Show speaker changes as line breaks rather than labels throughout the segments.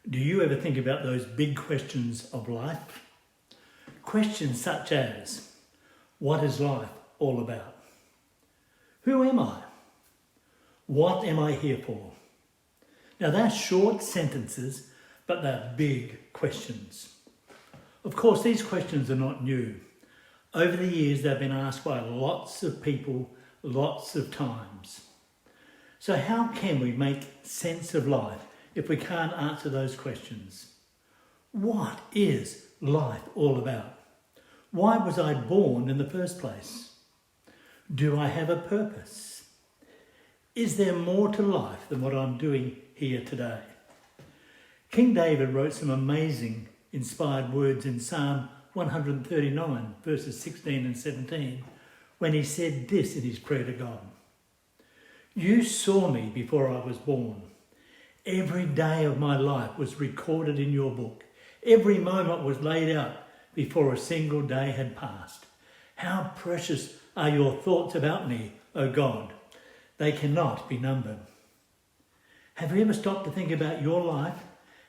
Do you ever think about those big questions of life? Questions such as, what is life all about? Who am I? What am I here for? Now they're short sentences, but they're big questions. Of course, these questions are not new. Over the years, they've been asked by lots of people, lots of times. So how can we make sense of life if we can't answer those questions? What is life all about? Why was I born in the first place? Do I have a purpose? Is there more to life than what I'm doing here today? King David wrote some amazing inspired words in Psalm 139, verses 16 and 17, when he said this in his prayer to God. You saw me before I was born. Every day of my life was recorded in your book. Every moment was laid out before a single day had passed. How precious are your thoughts about me, O God. They cannot be numbered. Have you ever stopped to think about your life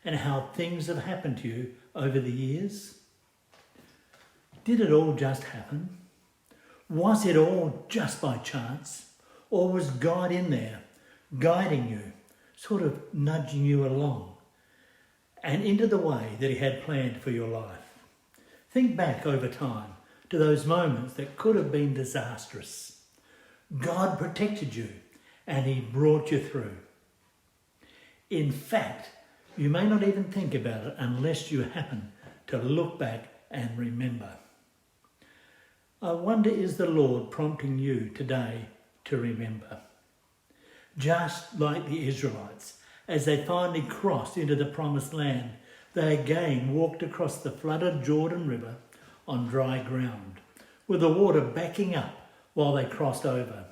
and how things have happened to you over the years? Did it all just happen? Was it all just by chance? Or was God in there, guiding you, sort of nudging you along and into the way that he had planned for your life? Think back over time to those moments that could have been disastrous. God protected you and he brought you through. In fact, you may not even think about it unless you happen to look back and remember. I wonder, is the Lord prompting you today to remember? Just like the Israelites, as they finally crossed into the promised land, they again walked across the flooded Jordan River on dry ground, with the water backing up while they crossed over.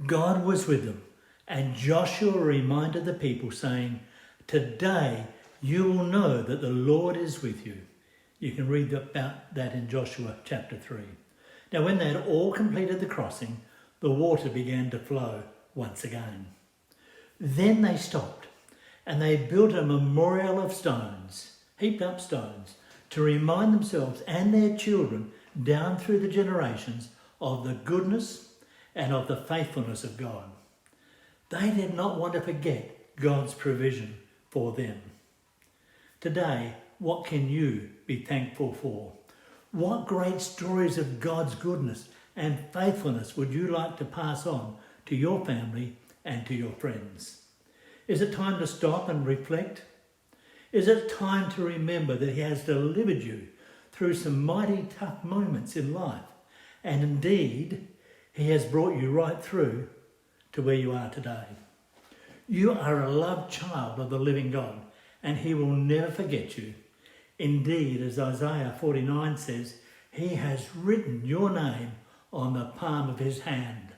God was with them, and Joshua reminded the people, saying, today you will know that the Lord is with you. You can read about that in Joshua chapter 3. Now when they had all completed the crossing, the water began to flow once again. Then they stopped, and they built a memorial of stones, heaped up stones, to remind themselves and their children down through the generations of the goodness and of the faithfulness of God. They did not want to forget God's provision for them. Today, what can you be thankful for? What great stories of God's goodness and faithfulness would you like to pass on to your family and to your friends? Is it time to stop and reflect? Is it time to remember that he has delivered you through some mighty tough moments in life? And indeed, he has brought you right through to where you are today. You are a loved child of the living God, and he will never forget you. Indeed, as Isaiah 49 says, he has written your name on the palm of his hand.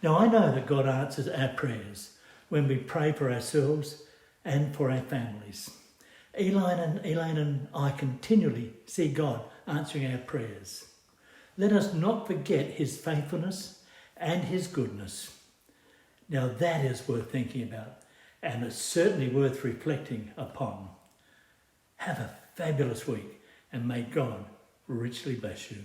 Now, I know that God answers our prayers when we pray for ourselves and for our families. Elaine and I continually see God answering our prayers. Let us not forget his faithfulness and his goodness. Now that is worth thinking about, and it's certainly worth reflecting upon. Have a fabulous week, and may God richly bless you.